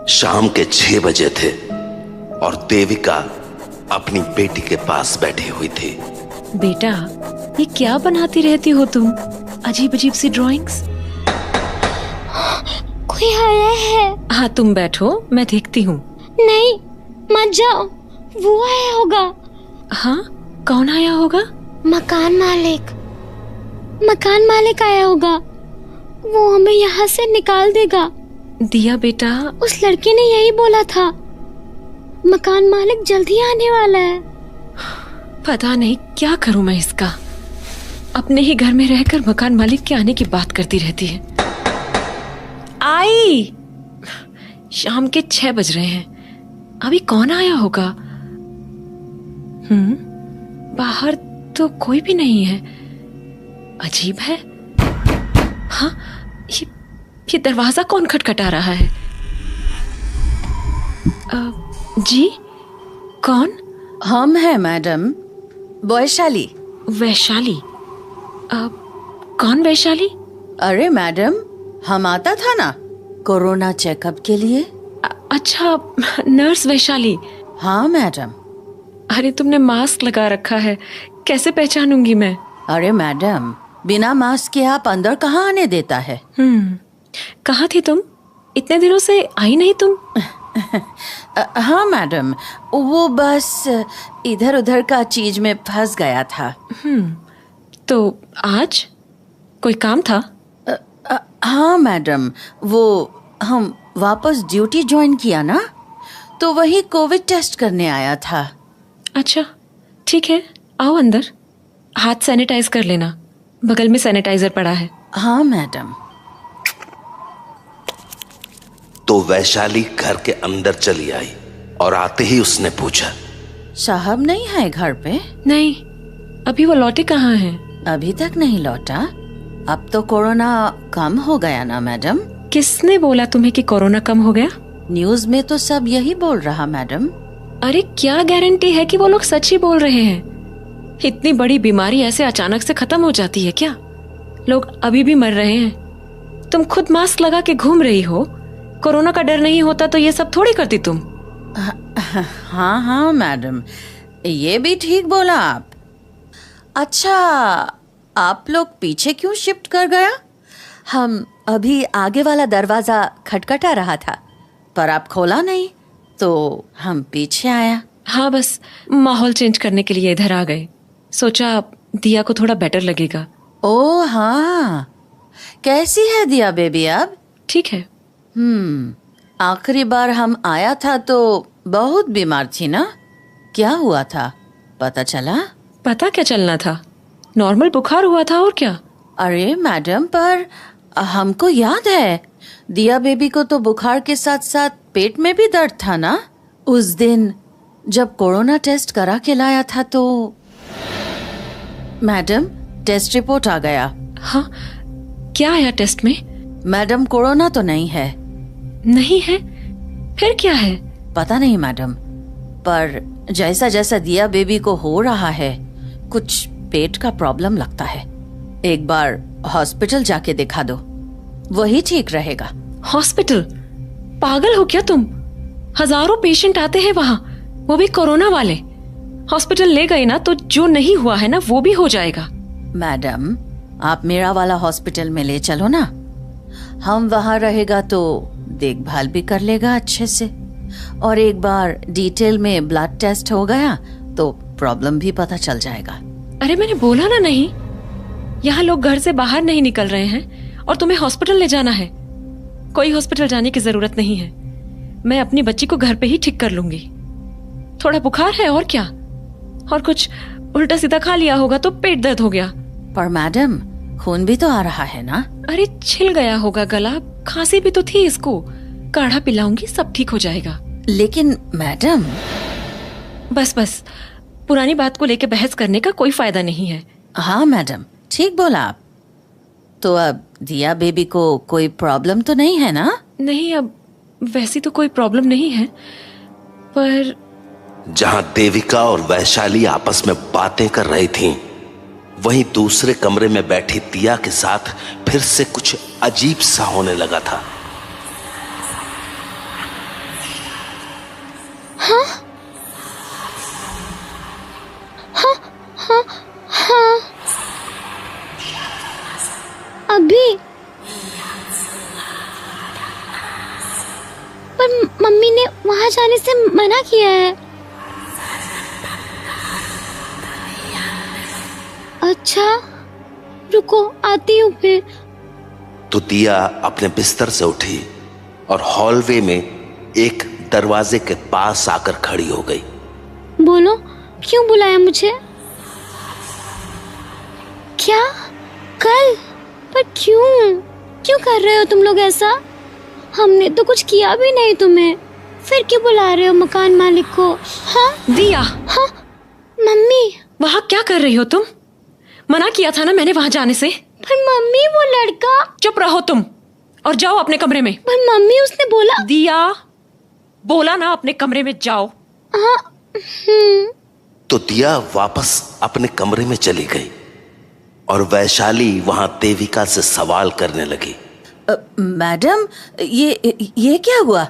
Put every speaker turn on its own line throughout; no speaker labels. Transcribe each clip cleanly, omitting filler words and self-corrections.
शाम के 6 बजे थे और देविका अपनी बेटी के पास बैठी हुई थी।
बेटा, ये क्या बनाती रहती हो तुम? अजीब अजीब सी ड्राइंग्स।
कोई आया है।
हाँ, तुम बैठो, मैं देखती हूँ।
नहीं, मत जाओ, वो आया होगा।
हाँ, कौन आया होगा?
मकान मालिक आया होगा। वो हमें यहाँ से निकाल देगा।
दिया बेटा,
उस लड़के ने यही बोला था। मकान मालिक जल्दी आने वाला है।
पता नहीं क्या करूं मैं इसका। अपने ही घर में रहकर मकान मालिक के आने की बात करती रहती है। आई, शाम के 6 बज रहे हैं, अभी कौन आया होगा? बाहर तो कोई भी नहीं है। अजीब है। हाँ, ये दरवाजा कौन खटखटा रहा है? जी, कौन?
हम हैं मैडम, वैशाली।
वैशाली? कौन वैशाली?
अरे मैडम, हम आता था ना कोरोना चेकअप के लिए।
अच्छा, नर्स वैशाली।
हाँ मैडम।
अरे, तुमने मास्क लगा रखा है, कैसे पहचानूंगी मैं?
अरे मैडम, बिना मास्क के आप अंदर कहाँ आने देता है?
कहाँ थी तुम? इतने दिनों से आई नहीं तुम?
हाँ मैडम, वो बस इधर उधर का चीज में फंस गया था।
तो आज कोई काम था?
हाँ मैडम, वो हम वापस ड्यूटी ज्वाइन किया ना, तो वही कोविड टेस्ट करने आया था।
अच्छा, ठीक है, आओ अंदर। हाथ सैनिटाइज कर लेना, बगल में सैनिटाइजर पड़ा है।
हाँ मैडम।
तो वैशाली घर के अंदर चली आई और आते ही उसने पूछा,
साहब नहीं है घर पे?
नहीं, अभी वो लौटे कहाँ हैं?
अभी तक नहीं लौटा। अब तो कोरोना कम हो गया ना मैडम?
किसने बोला तुम्हें कि कोरोना कम हो गया?
न्यूज में तो सब यही बोल रहा मैडम।
अरे, क्या गारंटी है कि वो लोग सच ही बोल रहे हैं? इतनी बड़ी बीमारी ऐसे अचानक से खत्म हो जाती है क्या? लोग अभी भी मर रहे हैं। तुम खुद मास्क लगा के घूम रही हो। कोरोना का डर नहीं होता तो ये सब थोड़ी करती तुम।
हाँ हाँ मैडम, ये भी ठीक बोला आप। अच्छा, आप लोग पीछे क्यों शिफ्ट कर गया? हम अभी आगे वाला दरवाजा खटखटा रहा था, पर आप खोला नहीं, तो हम पीछे आया।
हाँ, बस माहौल चेंज करने के लिए इधर आ गए। सोचा दिया को थोड़ा बेटर लगेगा।
ओ हाँ, कैसी है दिया बेबी अब?
ठीक है।
आखिरी बार हम आया था तो बहुत बीमार थी ना? क्या हुआ था, पता चला?
पता क्या चलना था, नॉर्मल बुखार हुआ था और क्या।
अरे मैडम, पर हमको याद है दिया बेबी को तो बुखार के साथ साथ पेट में भी दर्द था ना? उस दिन जब कोरोना टेस्ट करा के लाया था तो मैडम, टेस्ट रिपोर्ट आ गया।
हाँ, क्या आया टेस्ट में?
मैडम, कोरोना तो नहीं है।
नहीं है? फिर क्या है?
पता नहीं मैडम, पर जैसा जैसा दिया बेबी को हो रहा है, कुछ पेट का प्रॉब्लम लगता है। एक बार हॉस्पिटल जाके दिखा दो, वही ठीक रहेगा।
हॉस्पिटल? पागल हो क्या तुम? हजारों पेशेंट आते हैं वहाँ, वो भी कोरोना वाले। हॉस्पिटल ले गए ना तो जो नहीं हुआ है ना वो भी हो जाएगा।
मैडम, आप मेरा वाला हॉस्पिटल में ले चलो ना, हम वहाँ रहेगा तो देखभाल भी कर लेगा अच्छे से, और एक बार डिटेल में ब्लड टेस्ट हो गया तो प्रॉब्लम भी पता चल जाएगा।
अरे, मैंने बोला ना नहीं, यहाँ लोग घर से बाहर नहीं निकल रहे हैं और तुम्हें हॉस्पिटल ले जाना है। कोई हॉस्पिटल जाने की जरूरत नहीं है, मैं अपनी बच्ची को घर पे ही ठीक कर लूंगी। थोड़ा बुखार है और क्या, और कुछ उल्टा सीधा खा लिया होगा तो पेट दर्द हो गया।
पर मैडम, खून भी तो आ रहा है ना?
अरे, छिल गया होगा गला, खांसी भी तो थी इसको, काढ़ा पिलाऊंगी, सब ठीक हो जाएगा।
लेकिन मैडम।
बस, पुरानी बात को लेके बहस करने का कोई फायदा नहीं है।
हाँ मैडम, ठीक बोला आप। तो अब दिया बेबी को कोई प्रॉब्लम तो नहीं है ना?
नहीं, अब वैसी तो कोई प्रॉब्लम नहीं है, पर
जहां देविका और वैशाली आपस में बातें कर रही थीं, वहीं दूसरे कमरे में बैठी दिया के साथ फिर से कुछ अजीब सा होने लगा था।
पर मम्मी ने वहाँ जाने से मना किया है। अच्छा, रुको आती हूँ फिर।
तो दिया अपने बिस्तर से उठी और हॉलवे में एक दरवाजे के पास आकर खड़ी हो गई।
बोलो, क्यों बुलाया मुझे? क्या? कल? पर क्यों? क्यों कर रहे हो तुम लोग ऐसा? हमने तो कुछ किया भी नहीं तुम्हें, फिर क्यों बुला रहे हो मकान मालिक को? हाँ
दिया,
हाँ मम्मी।
वहाँ क्या कर रही हो तुम? मना किया था ना मैंने वहाँ जाने से।
पर मम्मी वो लड़का।
चुप रहो तुम और जाओ अपने कमरे में।
पर मम्मी उसने बोला।
दिया, बोला ना अपने कमरे में जाओ।
हाँ।
तो दिया वापस अपने कमरे में चली गई और वैशाली वहां देविका से सवाल करने लगी।
मैडम, ये क्या हुआ?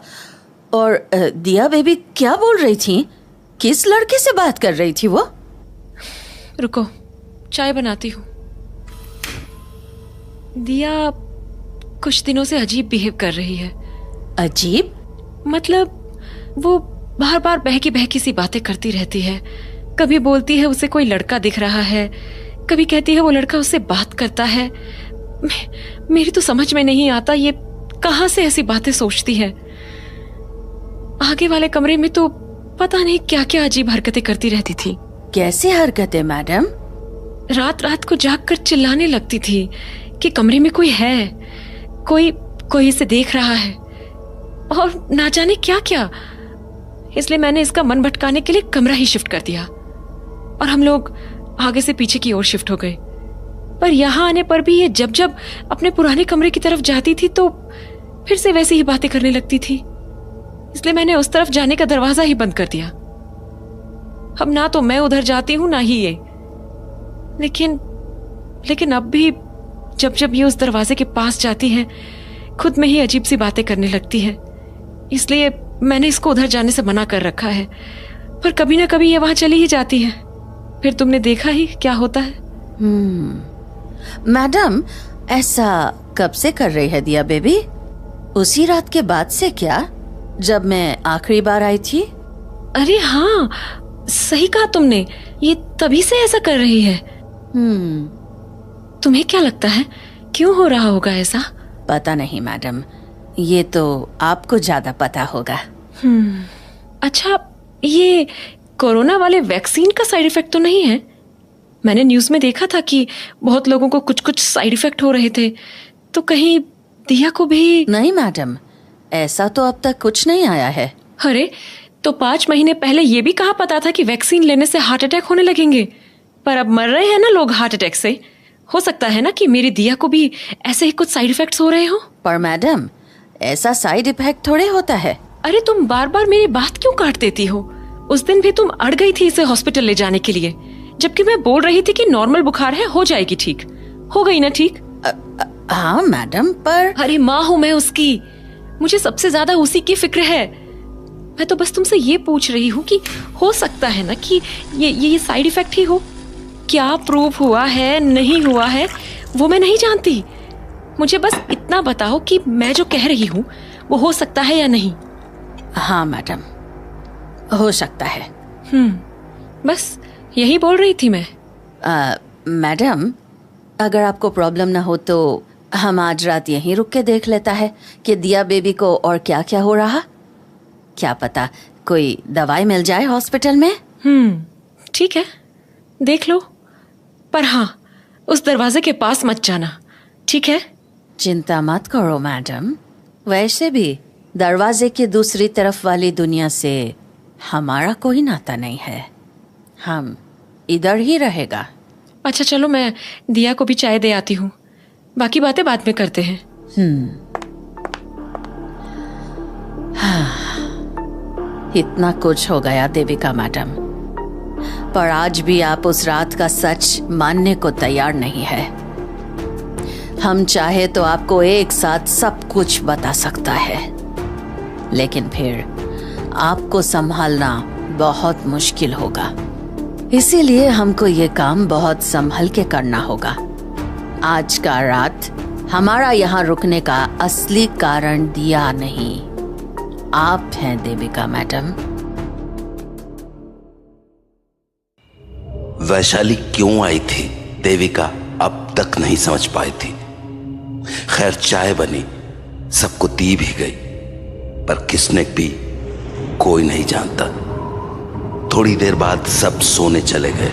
और दिया बेबी क्या बोल रही थी? किस लड़के से बात कर रही थी वो?
रुको, चाय बनाती हूँ। दिया कुछ दिनों से अजीब बिहेव कर रही है।
अजीब?
मतलब वो बार बार बहकी बहकी सी बातें करती रहती है। कभी बोलती है उसे कोई लड़का दिख रहा है, कभी कहती है वो लड़का उससे बात करता है। मेरी तो समझ में नहीं आता ये कहाँ से ऐसी बातें सोचती है। आगे वाले कमरे में तो पता नहीं क्या क्या अजीब हरकतें करती रहती थी।
कैसे हरकतें मैडम?
रात रात को जागकर चिल्लाने लगती थी कि कमरे में कोई है, कोई इसे देख रहा है, और ना जाने क्या क्या। इसलिए मैंने इसका मन भटकाने के लिए कमरा ही शिफ्ट कर दिया और हम लोग आगे से पीछे की ओर शिफ्ट हो गए। पर यहाँ आने पर भी ये जब जब अपने पुराने कमरे की तरफ जाती थी तो फिर से वैसी ही बातें करने लगती थी। इसलिए मैंने उस तरफ जाने का दरवाजा ही बंद कर दिया। अब ना तो मैं उधर जाती हूँ ना ही ये। लेकिन अब भी जब जब ये उस दरवाजे के पास जाती है खुद में ही अजीब सी बातें करने लगती है। इसलिए मैंने इसको उधर जाने से मना कर रखा है, पर कभी ना कभी ये वहां चली ही जाती है। फिर तुमने देखा ही क्या होता है।
मैडम, ऐसा कब से कर रही है दिया बेबी? उसी रात के बाद से क्या, जब मैं आखिरी बार आई थी?
अरे हाँ, सही कहा तुमने, ये तभी से ऐसा कर रही है। तुम्हें क्या लगता है क्यों हो रहा होगा ऐसा?
पता नहीं मैडम, ये तो आपको ज्यादा पता होगा।
अच्छा, ये कोरोना वाले वैक्सीन का साइड इफेक्ट तो नहीं है? मैंने न्यूज में देखा था कि बहुत लोगों को कुछ कुछ साइड इफेक्ट हो रहे थे, तो कहीं दिया को भी?
नहीं मैडम, ऐसा तो अब तक कुछ नहीं आया है।
अरे, तो 5 महीने पहले ये भी कहा पता था कि वैक्सीन लेने से हार्ट अटैक होने लगेंगे, पर अब मर रहे हैं ना लोग हार्ट अटैक से। हो सकता है ना कि मेरी दिया को भी ऐसे ही कुछ साइड इफेक्ट्स हो रहे हो।
पर मैडम, ऐसा साइड इफेक्ट थोड़े होता है।
अरे तुम बार बार मेरी बात क्यों काट देती हो? उस दिन भी तुम अड़ गई थी इसे हॉस्पिटल ले जाने के लिए, जबकि मैं बोल रही थी कि नॉर्मल बुखार है, हो जाएगी ठीक। हो गई ना ठीक?
हाँ मैडम, पर
अरे माँ हूँ मैं उसकी, मुझे सबसे ज्यादा उसी की फिक्र है। मैं तो बस तुमसे ये पूछ रही हूँ कि हो सकता है ना कि ये साइड इफेक्ट ही हो। क्या प्रूफ हुआ है नहीं हुआ है वो मैं नहीं जानती। मुझे बस इतना बताओ कि मैं जो कह रही हूँ वो हो सकता है या नहीं।
हाँ मैडम, हो सकता है।
बस यही बोल रही थी मैं।
मैडम, अगर आपको प्रॉब्लम ना हो तो हम आज रात यहीं रुक के देख लेता है कि दिया बेबी को और क्या क्या हो रहा। क्या पता कोई दवाई मिल जाए हॉस्पिटल में।
ठीक है, देख लो, पर हाँ उस दरवाजे के पास मत जाना, ठीक है?
चिंता मत करो मैडम, वैसे भी दरवाजे की दूसरी तरफ वाली दुनिया से हमारा कोई नाता नहीं है, हम इधर ही रहेगा।
अच्छा चलो, मैं दिया को भी चाय दे आती हूँ, बाकी बातें बाद में करते हैं।
इतना कुछ हो गया देविका मैडम, पर आज भी आप उस रात का सच मानने को तैयार नहीं है। हम चाहे तो आपको एक साथ सब कुछ बता सकता है, लेकिन फिर आपको संभालना बहुत मुश्किल होगा। इसीलिए हमको ये काम बहुत संभल के करना होगा। आज का रात हमारा यहाँ रुकने का असली कारण दिया नहीं, आप हैं देविका मैडम।
वैशाली क्यों आई थी देविका अब तक नहीं समझ पाई थी। खैर चाय बनी, सबको दी भी गई, पर किसने पी कोई नहीं जानता। थोड़ी देर बाद सब सोने चले गए,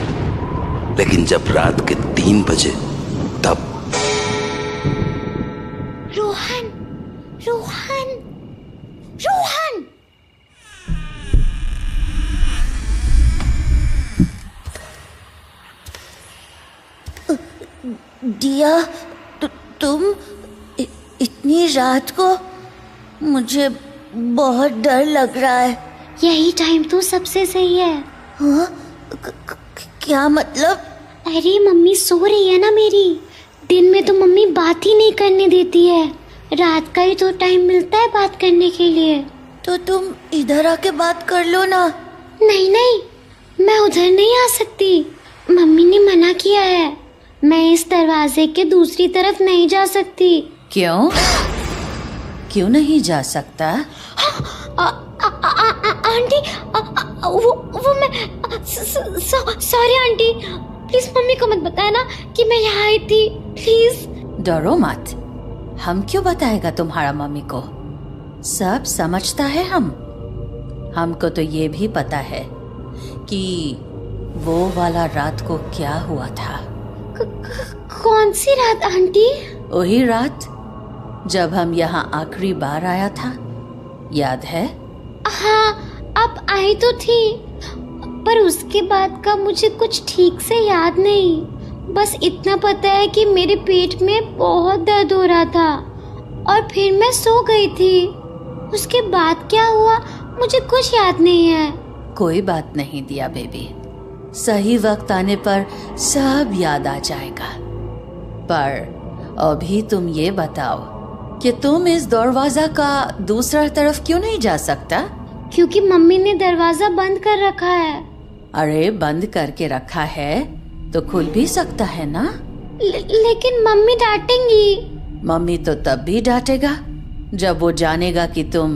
लेकिन जब रात के 3 बजे तब
रोहन, रोहन, रोहन!
दिया, तुम इतनी रात को? मुझे बहुत डर लग रहा है।
यही टाइम तो सबसे सही है।
हाँ? क्या मतलब?
अरे मम्मी सो रही है ना मेरी। दिन में तो मम्मी बात ही नहीं करने देती है, रात का ही तो टाइम मिलता है बात करने के लिए।
तो तुम इधर आके बात कर लो ना।
नहीं नहीं, मैं उधर नहीं आ सकती, मम्मी ने मना किया है। मैं इस दरवाजे के दूसरी तरफ नहीं जा सकती।
क्यों? क्यों नहीं जा सकता?
आंटी, वो मैं सॉरी आंटी, प्लीज मम्मी को मत बताना कि मैं यहाँ आई थी, प्लीज।
डरो मत, हम क्यों बताएगा तुम्हारा मम्मी को। सब समझता है हमको तो ये भी पता है कि वो वाला रात को क्या हुआ था।
कौन सी रात आंटी?
वही रात जब हम यहाँ आखिरी बार आया था, याद है?
हाँ, अब आई तो थी, पर उसके बाद का मुझे कुछ ठीक से याद नहीं। बस इतना पता है कि मेरे पेट में बहुत दर्द हो रहा था और फिर मैं सो गई थी। उसके बाद क्या हुआ मुझे कुछ याद नहीं है।
कोई बात नहीं दिया बेबी, सही वक्त आने पर सब याद आ जाएगा। पर अभी तुम ये बताओ कि तुम इस दरवाजा का दूसरा तरफ क्यों नहीं जा सकता?
क्योंकि मम्मी ने दरवाजा बंद कर रखा है।
अरे बंद करके रखा है तो खुल भी सकता है ना।
लेकिन मम्मी डांटेंगी।
मम्मी तो तब भी डांटेगा जब वो जानेगा कि तुम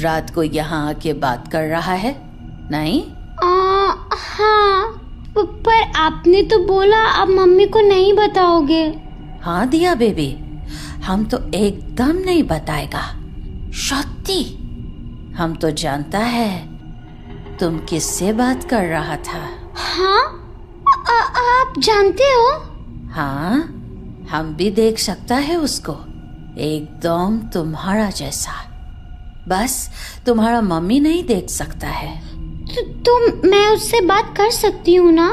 रात को यहाँ आके बात कर रहा है, नहीं?
हाँ, पर आपने तो बोला आप मम्मी को नहीं बताओगे।
हाँ दिया बेबी, हम तो एकदम नहीं बताएगा। सत्ती, हम तो जानता है तुम किससे बात कर रहा था।
हाँ? आप जानते हो?
हाँ, हम भी देख सकता है उसको, एकदम तुम्हारा जैसा। बस तुम्हारा मम्मी नहीं देख सकता है।
तो मैं उससे बात कर सकती हूँ ना?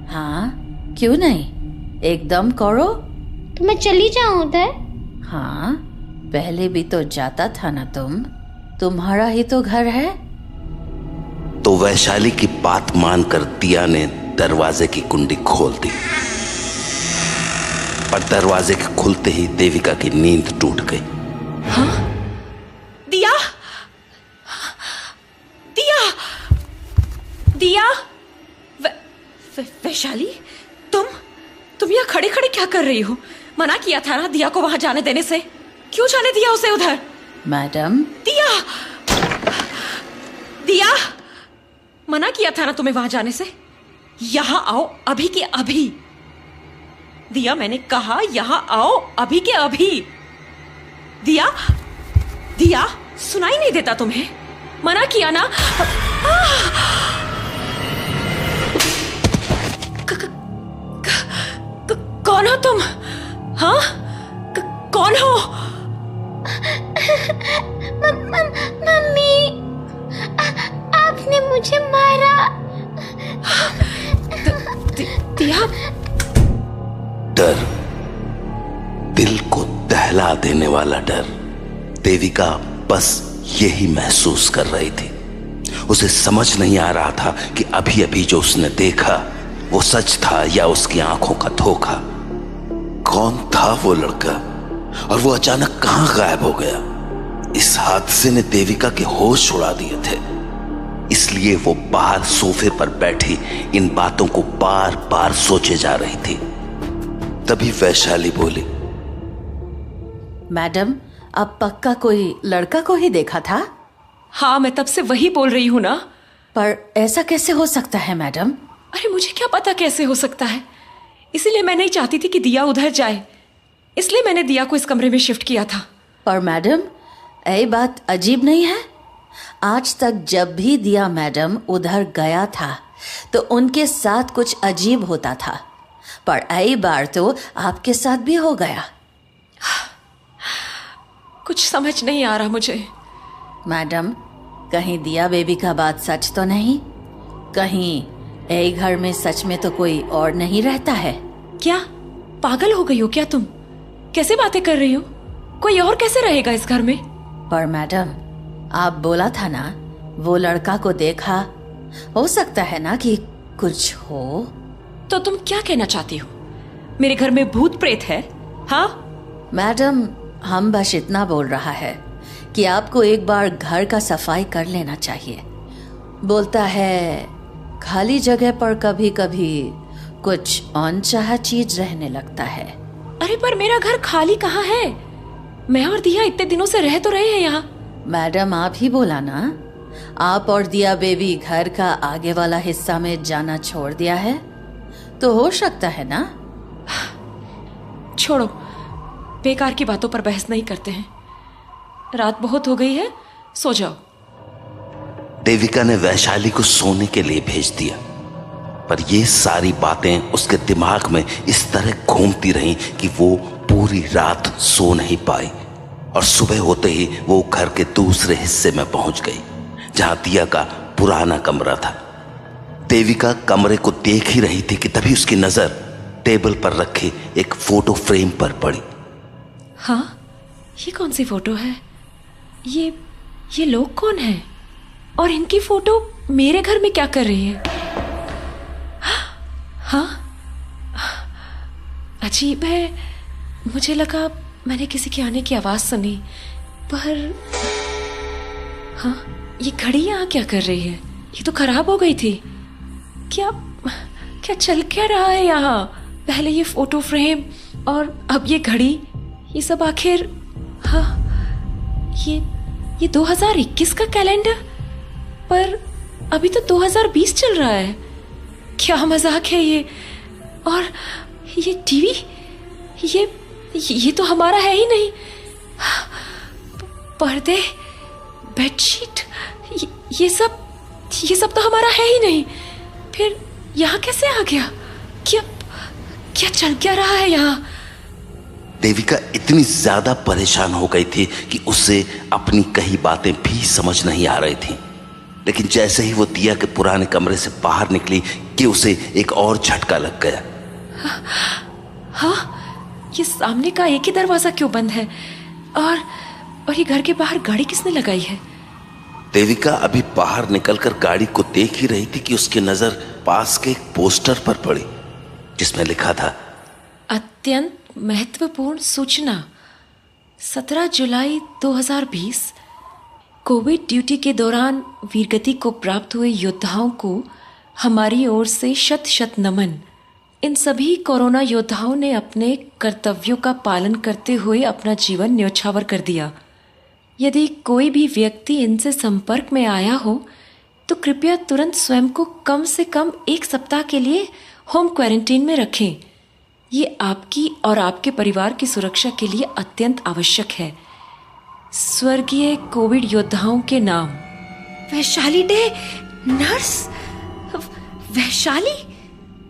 हाँ, क्यों नहीं, एकदम करो।
तो मैं चली जाऊँ उधर?
हाँ, पहले भी तो जाता था ना तुम्हारा ही तो घर है।
तो वैशाली की बात मानकर दिया ने दरवाजे की कुंडी खोल दी, पर दरवाजे के खुलते ही देविका की नींद टूट गई।
हाँ? दिया, दिया, दिया, वैशाली, तुम यहाँ खड़े खड़े क्या कर रही हो? मना किया था ना दिया को वहां जाने देने से, क्यों जाने दिया उसे उधर?
मैडम,
दिया, दिया, मना किया था ना तुम्हें वहां जाने से। यहां आओ अभी के अभी। दिया, मैंने कहा यहां आओ अभी के अभी। दिया, दिया, सुनाई नहीं देता तुम्हें? मना किया ना। कौन हो तुम? हाँ, कौन हो?
मम्मी, आपने मुझे मारा।
दिया,
डर, दिल को दहला देने वाला डर। देविका बस यही महसूस कर रही थी। उसे समझ नहीं आ रहा था कि अभी अभी जो उसने देखा वो सच था या उसकी आंखों का धोखा। कौन था वो लड़का और वो अचानक कहां गायब हो गया? इस हादसे ने देविका के होश उड़ा दिए थे, इसलिए वो बाहर सोफे पर बैठी इन बातों को बार बार सोचे जा रही थी। तभी वैशाली बोली,
मैडम, अब पक्का कोई लड़का को ही देखा था?
हाँ, मैं तब से वही बोल रही हूँ ना।
पर ऐसा कैसे हो सकता है मैडम?
अरे मुझे क्या पता कैसे हो सकता है, इसीलिए मैं नहीं चाहती थी कि दिया उधर जाए, इसलिए मैंने दिया को इस कमरे में शिफ्ट किया था।
पर मैडम, ये बात अजीब नहीं है? आज तक जब भी दिया मैडम उधर गया था तो उनके साथ कुछ अजीब होता था, पर यही बार तो आपके साथ भी हो गया।
कुछ समझ नहीं आ रहा मुझे।
मैडम, कहीं दिया बेबी का बात सच तो नहीं? कहीं यही घर में सच में तो कोई और नहीं रहता है?
क्या पागल हो गई हो क्या तुम? कैसे बातें कर रही हो? कोई और कैसे रहेगा इस घर में?
पर मैडम, आप बोला था ना वो लड़का को देखा, हो सकता है ना कि कुछ हो।
तो तुम क्या कहना चाहती हो? मेरे घर में भूत प्रेत है? हाँ
मैडम, हम बस इतना बोल रहा है कि आपको एक बार घर का सफाई कर लेना चाहिए। बोलता है खाली जगह पर कभी कभी कुछ अनचाहा चीज रहने लगता है।
अरे पर मेरा घर खाली कहाँ है? मैं और दिया इतने दिनों से रह तो रहे हैं यहाँ।
मैडम, आप ही बोला ना आप और दिया बेबी घर का आगे वाला हिस्सा में जाना छोड़ दिया है, तो हो सकता है ना।
छोड़ो, बेकार की बातों पर बहस नहीं करते हैं। रात बहुत हो गई है, सो जाओ।
देविका ने वैशाली को सोने के लिए भेज दिया, पर ये सारी बातें उसके दिमाग में इस तरह घूमती रहीं कि वो पूरी रात सो नहीं पाई। और सुबह होते ही वो घर के दूसरे हिस्से में पहुंच गई, जहां दिया का पुराना कमरा था। देविका कमरे को देख ही रही थी कि तभी उसकी नजर टेबल पर रखे एक फोटो फ्रेम पर पड़ी।
हाँ, ये कौन सी फोटो है? ये लोग कौन हैं? और इनकी फोटो मेरे घर में क्या कर रही है? हाँ, अजीब है। मुझे लगा मैंने किसी के आने की आवाज सुनी, पर हाँ, ये घड़ी यहाँ क्या कर रही है? ये तो खराब हो गई थी। क्या चल क्या रहा है यहाँ? पहले ये फोटो फ्रेम और अब ये घड़ी, ये सब आखिर? हाँ, ये 2021 का कैलेंडर, पर अभी तो 2020 चल रहा है। क्या मजाक है ये? और ये टीवी, ये तो हमारा है ही नहीं। पर्दे, बेडशीट, ये सब तो हमारा है ही नहीं। फिर यहाँ कैसे आ गया? क्या चल क्या रहा है यहाँ?
देविका इतनी ज्यादा परेशान हो गई थी कि उसे अपनी कही बातें भी समझ नहीं आ रही थी। लेकिन जैसे ही वो दिया के पुराने कमरे से बाहर निकली कि उसे एक और झटका लग गया।
हाँ, ये सामने का एक ही दरवाजा क्यों बंद है? और ये घर के बाहर गाड़ी किसने लगाई है?
देविका अभी बाहर निकलकर गाड़ी को देख ही रही थी कि उसकी नजर पास के एक पोस्टर पर पड़ी, जिसमें लिखा था,
अत्यंत महत्वपूर्ण सूचना, 17 जुलाई 2020, कोविड ड्यूटी के दौरान वीरगति को प्राप्त हुए योद्धाओं को हमारी ओर से शत शत नमन। इन सभी कोरोना योद्धाओं ने अपने कर्तव्यों का पालन करते हुए अपना जीवन न्यौछावर कर दिया। यदि कोई भी व्यक्ति इनसे संपर्क में आया हो तो कृपया तुरंत स्वयं को कम से कम 1 सप्ताह के लिए होम क्वारंटीन में रखें। ये आपकी और आपके परिवार की सुरक्षा के लिए अत्यंत आवश्यक है। स्वर्गीय कोविड योद्धाओं के नाम। Vaishali day nurse, Vaishali?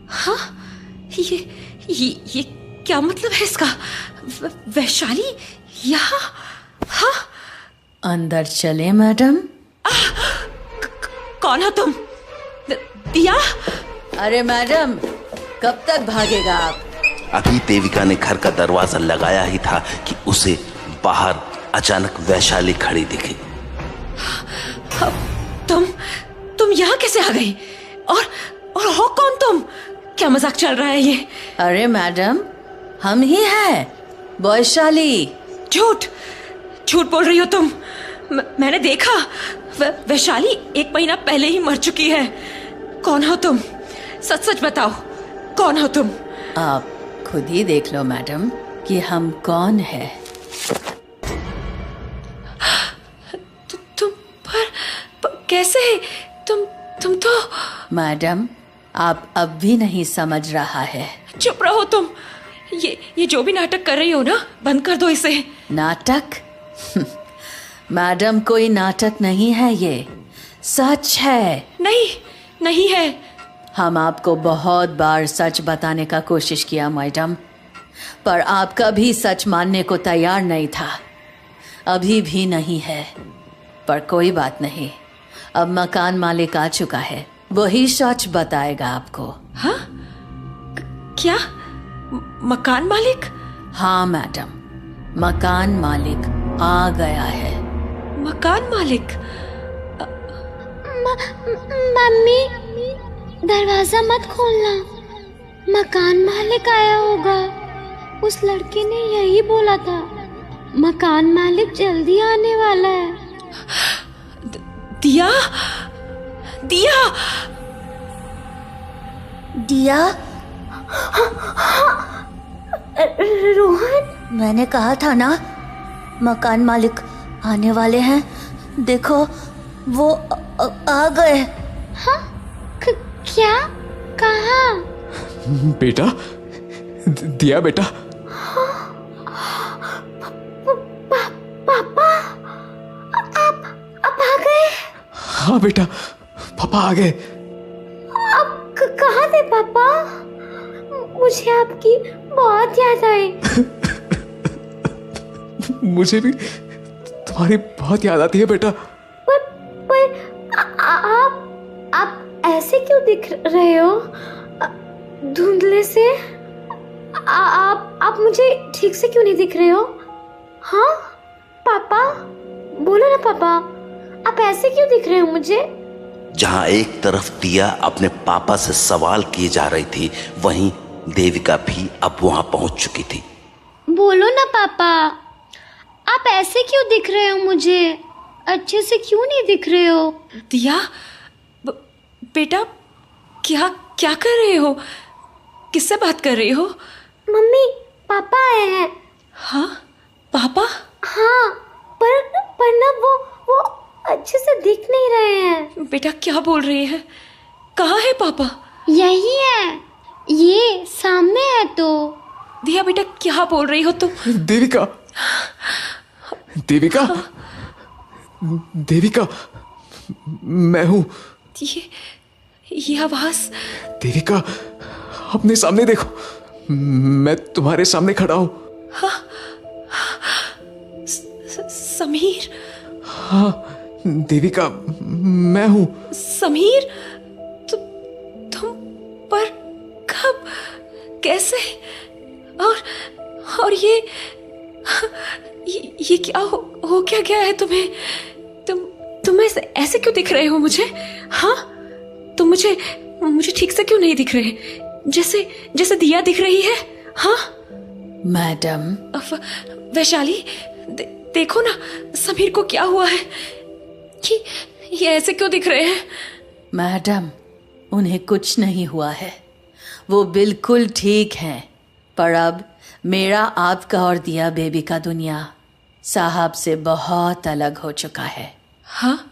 हाँ, ये क्या मतलब है इसका? वैशाली यहाँ? हाँ,
अंदर चले मैडम।
कौन हो तुम? दिया?
अरे मैडम, कब तक भागेगा आप?
अभी देविका ने घर का दरवाजा लगाया ही था कि उसे बाहर अचानक वैशाली खड़ी दिखी।
तुम यहाँ कैसे आ गई? और हो कौन तुम? क्या मजाक चल रहा है ये?
अरे मैडम, हम ही हैं, वैशाली।
झूठ बोल रही हो तुम। मैंने देखा, वैशाली 1 महीना पहले ही मर चुकी है। कौन हो तुम? सच बताओ, कौन हो तुम?
आप खुद ही देख लो मैडम कि हम कौन है।
तुम पर कैसे? तुम तो।
मैडम, आप अब भी नहीं समझ रहा है।
चुप रहो तुम। ये जो भी नाटक कर रही हो ना, बंद कर दो इसे।
नाटक? मैडम, कोई नाटक नहीं है, ये सच है।
नहीं है।
हम आपको बहुत बार सच बताने का कोशिश किया मैडम, पर आप कभी सच मानने को तैयार नहीं था। अभी भी नहीं है, पर कोई बात नहीं, अब मकान मालिक आ चुका है, वही सच बताएगा आपको।
हाँ? क्या? मकान मालिक?
हाँ मैडम, मकान मालिक आ गया है।
मकान मालिक?
मम्मी, दरवाजा मत खोलना, मकान मालिक आया होगा। उस लड़के ने यही बोला था, मकान मालिक जल्दी आने वाला है।
दिया?
रोहन,
मैंने कहा था ना, मकान मालिक आने वाले हैं। देखो, वो आ गए।
हाँ? क्या? कहाँ?
बेटा, दिया बेटा।
पापा, आप आ गए?
हाँ बेटा, पापा आ गए।
आप कहाँ थे पापा? मुझे आपकी बहुत याद आई।
मुझे भी तुम्हारी बहुत याद आती है बेटा।
पर आप ऐसे क्यों दिख रहे हो? धुंधले से? आप मुझे ठीक से क्यों नहीं दिख रहे हो? हाँ पापा, बोलो ना पापा, आप ऐसे क्यों दिख रहे हो मुझे?
जहां एक तरफ दिया अपने पापा से सवाल किए जा रही थी, वहीं देविका भी अब वहां पहुंच चुकी थी।
बोलो ना पापा, आप ऐसे क्यों दिख रहे हो मुझे? अच्छे से क्यों नहीं दिख रहे हो?
दिया, बेटा, क्या कर रहे हो? किससे बात कर रही हो?
मम्मी, पापा आए हैं।
हाँ? पापा?
हाँ, पर ना वो अच्छे से दिख नहीं रहे हैं।
बेटा, क्या बोल रही है? कहाँ है पापा?
यही है, ये सामने है। तो
दिया बेटा, क्या बोल रही हो तुम?
देविका, देविका, देविका, मैं हूँ।
ये आवाज?
देविका, अपने सामने देखो, मैं तुम्हारे सामने खड़ा हूँ।
समीर?
हाँ देविका, मैं हूँ।
समीर? तुम पर कब, कैसे? और ये क्या हो क्या गया है तुम्हें? तुम ऐसे क्यों दिख रहे हो मुझे? हाँ, तुम मुझे ठीक से क्यों नहीं दिख रहे? जैसे दिया दिख रही है। हाँ
मैडम,
वैशाली, देखो ना, समीर को क्या हुआ है? ये ऐसे क्यों दिख रहे हैं?
मैडम, उन्हें कुछ नहीं हुआ है, वो बिल्कुल ठीक हैं। पर अब मेरा, आपका और दिया बेबी का दुनिया साहब से बहुत अलग हो चुका है।
हाँ?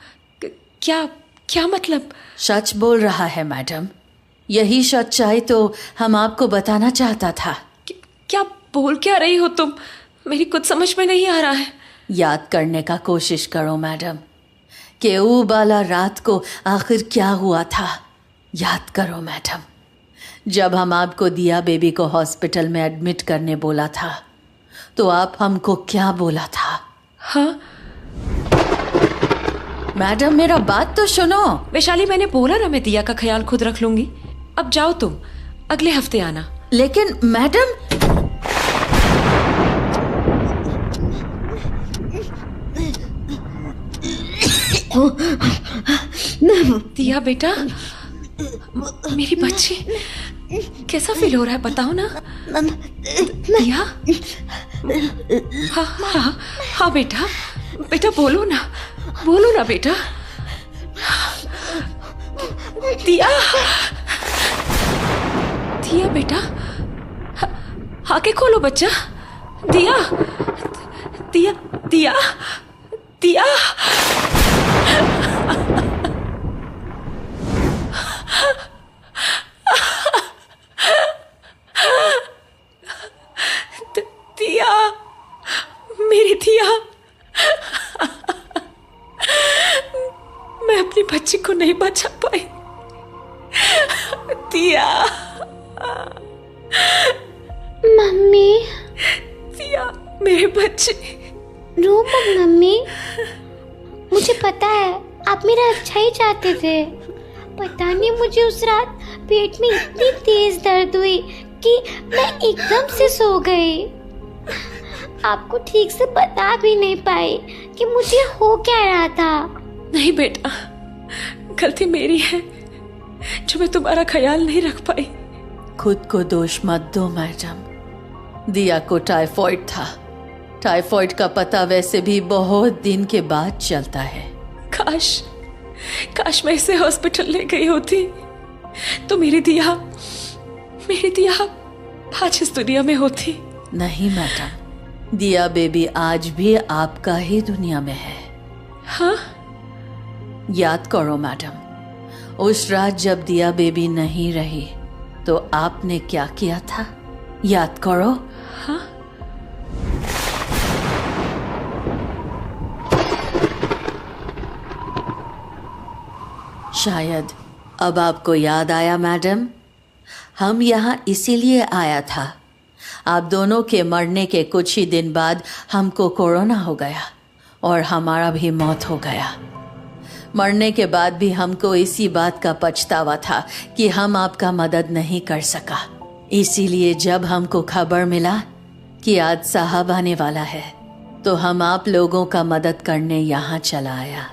क्या मतलब?
सच बोल रहा है मैडम, यही सच्चाई तो हम आपको बताना चाहता था।
क्या बोल क्या रही हो तुम? मेरी कुछ समझ में नहीं आ रहा है।
याद करने का कोशिश करो मैडम, कि वो वाला रात को आखिर क्या हुआ था। याद करो मैडम, जब हम आपको दिया बेबी को हॉस्पिटल में एडमिट करने बोला था, तो आप हमको क्या बोला था?
हाँ?
मैडम, मेरा बात तो सुनो।
वैशाली, मैंने बोला ना, मैं दिया का ख्याल खुद रख लूंगी। अब जाओ तुम, अगले हफ्ते आना।
लेकिन मैडम,
दिया बेटा, मेरी बच्ची, कैसा फील हो रहा है बताओ ना? दिया? हाँ बेटा, बोलो ना बेटा। दिया बेटा, आंखें खोलो बच्चा। दिया। बच्ची को नहीं बचा पाई। दिया,
मम्मी,
दिया मेरे बच्चे।
रो मत मम्मी, मुझे पता है आप मेरा अच्छा ही चाहते थे। पता नहीं मुझे उस रात पेट में इतनी तेज दर्द हुई कि मैं एकदम से सो गई। आपको ठीक से बता भी नहीं पाई कि मुझे हो क्या रहा था।
नहीं बेटा, गलती मेरी है जो मैं तुम्हारा ख्याल नहीं रख पाई।
खुद को दोष मत दो मैडम। दिया को टाइफाइड था। टाइफाइड का पता वैसे भी बहुत दिन के बाद चलता है।
काश मैं इसे हॉस्पिटल ले गई होती तो मेरी दिया आज इस दुनिया में होती।
नहीं मैडम, दिया बेबी आज भी आपका ही दुनिया में है।
हाँ?
याद करो मैडम, उस रात जब दिया बेबी नहीं रही तो आपने क्या किया था? याद करो।
हाँ?
शायद अब आपको याद आया मैडम। हम यहाँ इसीलिए आया था। आप दोनों के मरने के कुछ ही दिन बाद हमको कोरोना हो गया और हमारा भी मौत हो गया। मरने के बाद भी हमको इसी बात का पछतावा था कि हम आपका मदद नहीं कर सका। इसीलिए जब हमको खबर मिला कि आज साहब आने वाला है तो हम आप लोगों का मदद करने यहाँ चला आया।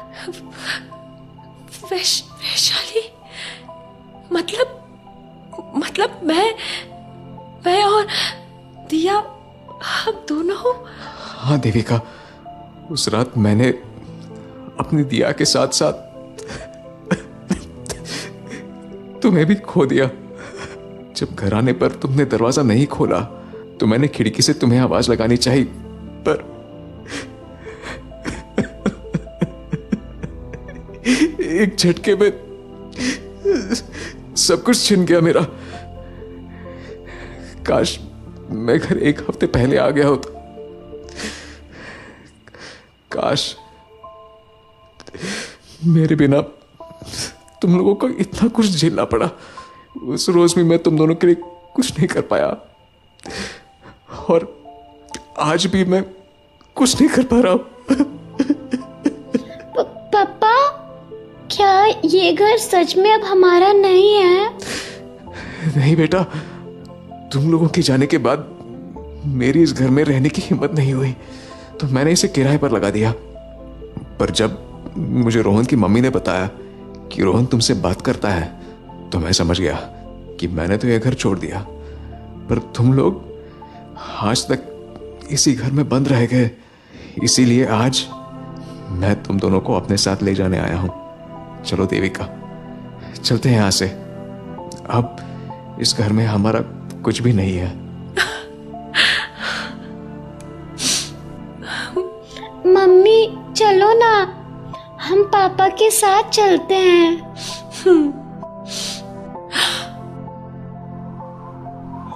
वैशाली, मतलब मैं और दिया, हम दोनों।
हाँ देविका, उस रात मैंने अपनी दिया के साथ साथ तुम्हें भी खो दिया। जब घर आने पर तुमने दरवाजा नहीं खोला तो मैंने खिड़की से तुम्हें आवाज लगानी चाहिए, पर एक झटके में सब कुछ छिन गया मेरा। काश मैं घर एक हफ्ते पहले आ गया होता। काश मेरे बिना तुम लोगों को इतना कुछ झेलना पड़ा। उस रोज भी मैं तुम दोनों के लिए कुछ नहीं कर पाया और आज भी मैं कुछ नहीं कर पा रहा हूं।
पापा, क्या ये घर सच में अब हमारा नहीं है?
नहीं बेटा, तुम लोगों के जाने के बाद मेरी इस घर में रहने की हिम्मत नहीं हुई तो मैंने इसे किराए पर लगा दिया। पर जब मुझे रोहन की मम्मी ने बताया कि रोहन तुमसे बात करता है तो मैं समझ गया कि मैंने तो यह घर छोड़ दिया। पर तुम लोग आज तक इसी घर में बंद रह गए, इसीलिए आज मैं तुम दोनों को अपने साथ ले जाने आया हूं। चलो देविका, चलते हैं यहां से। अब इस घर में हमारा कुछ भी नहीं है।
मम्मी चलो ना, हम पापा के साथ चलते हैं।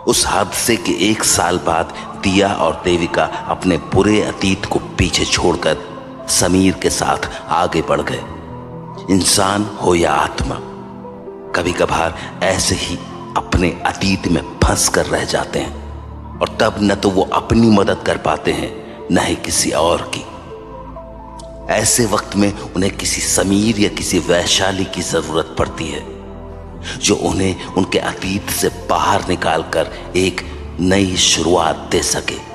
उस हादसे के 1 साल बाद दिया और देविका अपने बुरे अतीत को पीछे छोड़कर समीर के साथ आगे बढ़ गए। इंसान हो या आत्मा, कभी कभार ऐसे ही अपने अतीत में फंस कर रह जाते हैं और तब न तो वो अपनी मदद कर पाते हैं न ही किसी और की। ऐसे वक्त में उन्हें किसी समीर या किसी वैशाली की जरूरत पड़ती है जो उन्हें उनके अतीत से बाहर निकालकर एक नई शुरुआत दे सके।